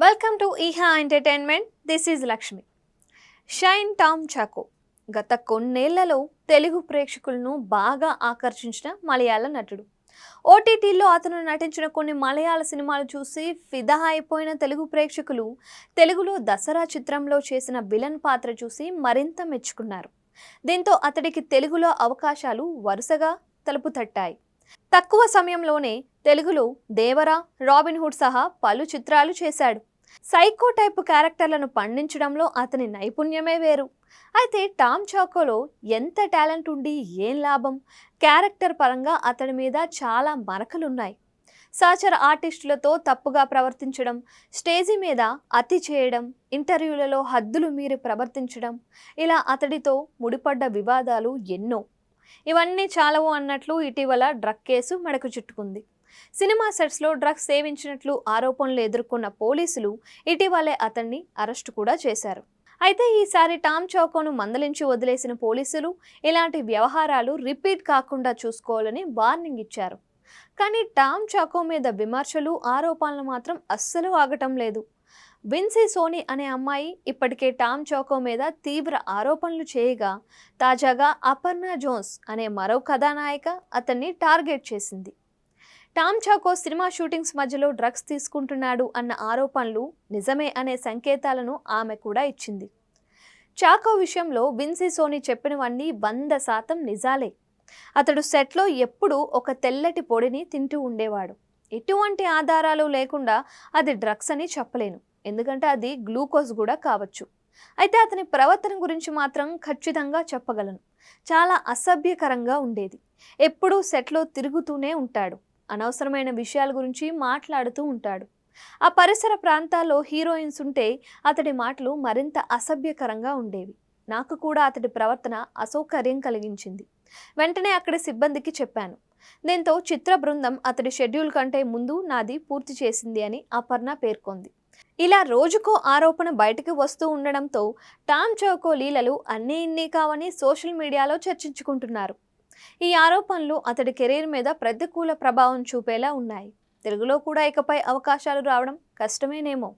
Welcome to ఈహా entertainment. This is Lakshmi. Shine Tom Chacko గత కొన్నేళ్లలో తెలుగు ప్రేక్షకులను బాగా ఆకర్షించిన మలయాళ నటుడు. ఓటీటీలో అతను నటించిన కొన్ని మలయాళ సినిమాలు చూసి ఫిదా అయిపోయిన తెలుగు ప్రేక్షకులు తెలుగులో దసరా చిత్రంలో చేసిన విలన్ పాత్ర చూసి మరింత మెచ్చుకున్నారు. దీంతో అతడికి తెలుగులో అవకాశాలు వరుసగా తలుపు తట్టాయి. తక్కువ సమయంలోనే తెలుగులో దేవరా, రాబిన్ హుడ్ సహా పలు చిత్రాలు చేశాడు. సైకో టైపు క్యారెక్టర్లను పండించడంలో అతని నైపుణ్యమే వేరు. అయితే టామ్ చాకోలో ఎంత టాలెంట్ ఉండి ఏం లాభం? క్యారెక్టర్ పరంగా అతడి మీద చాలా మరకలున్నాయి. సహచర ఆర్టిస్టులతో తప్పుగా ప్రవర్తించడం, స్టేజి మీద అతి చేయడం, ఇంటర్వ్యూలలో హద్దులు మీరి ప్రవర్తించడం, ఇలా అతడితో ముడిపడ్డ వివాదాలు ఎన్నో. ఇవన్నీ చాలవు అన్నట్లు ఇటీవల డ్రగ్ కేసు మెడకు చుట్టుకుంది. సినిమా సెట్స్లో డ్రగ్స్ సేవించినట్లు ఆరోపణలు ఎదుర్కొన్న పోలీసులు ఇటీవలే అతన్ని అరెస్టు కూడా చేశారు. అయితే ఈసారి టామ్ చాకోను మందలించి వదిలేసిన పోలీసులు ఇలాంటి వ్యవహారాలు రిపీట్ కాకుండా చూసుకోవాలని వార్నింగ్ ఇచ్చారు. కానీ టామ్ చాకో మీద విమర్శలు, ఆరోపణలు మాత్రం అస్సలు ఆగటం లేదు. విన్సీ సోనీ అనే అమ్మాయి ఇప్పటికే టామ్ చాకో మీద తీవ్ర ఆరోపణలు చేయగా, తాజాగా అపర్ణ జోన్స్ అనే మరో కథానాయిక అతన్ని టార్గెట్ చేసింది. టామ్ చాకో సినిమా షూటింగ్స్ మధ్యలో డ్రగ్స్ తీసుకుంటున్నాడు అన్న ఆరోపణలు నిజమే అనే సంకేతాలను ఆమె కూడా ఇచ్చింది. చాకో విషయంలో విన్సీ సోనీ చెప్పినవన్నీ 100% నిజాలే. అతడు సెట్లో ఎప్పుడూ ఒక తెల్లటి పొడిని తింటూ ఉండేవాడు. ఎటువంటి ఆధారాలు లేకుండా అది డ్రగ్స్ అని చెప్పలేను, ఎందుకంటే అది గ్లూకోజ్ కూడా కావచ్చు. అయితే అతని ప్రవర్తన గురించి మాత్రం ఖచ్చితంగా చెప్పగలను. చాలా అసభ్యకరంగా ఉండేది. ఎప్పుడూ సెట్లో తిరుగుతూనే ఉంటాడు. అనవసరమైన విషయాల గురించి మాట్లాడుతూ ఉంటాడు. ఆ పరిసర ప్రాంతాల్లో హీరోయిన్స్ ఉంటే అతడి మాటలు మరింత అసభ్యకరంగా ఉండేవి. నాకు కూడా అతడి ప్రవర్తన అసౌకర్యం కలిగించింది. వెంటనే అక్కడి సిబ్బందికి చెప్పాను. దీంతో చిత్ర బృందం అతడి షెడ్యూల్ కంటే ముందు నాది పూర్తి చేసింది అని అపర్ణ పేర్కొంది. ఇలా రోజుకో ఆరోపణ బయటకు వస్తూ ఉండడంతో టామ్ చాకో లీలలు అన్నీ ఇన్ని కావని సోషల్ మీడియాలో చర్చించుకుంటున్నారు. ఈ ఆరోపణలు అతడి కెరీర్ మీద ప్రతికూల ప్రభావం చూపేలా ఉన్నాయి. తెలుగులో కూడా ఇకపై అవకాశాలు రావడం కష్టమేనేమో.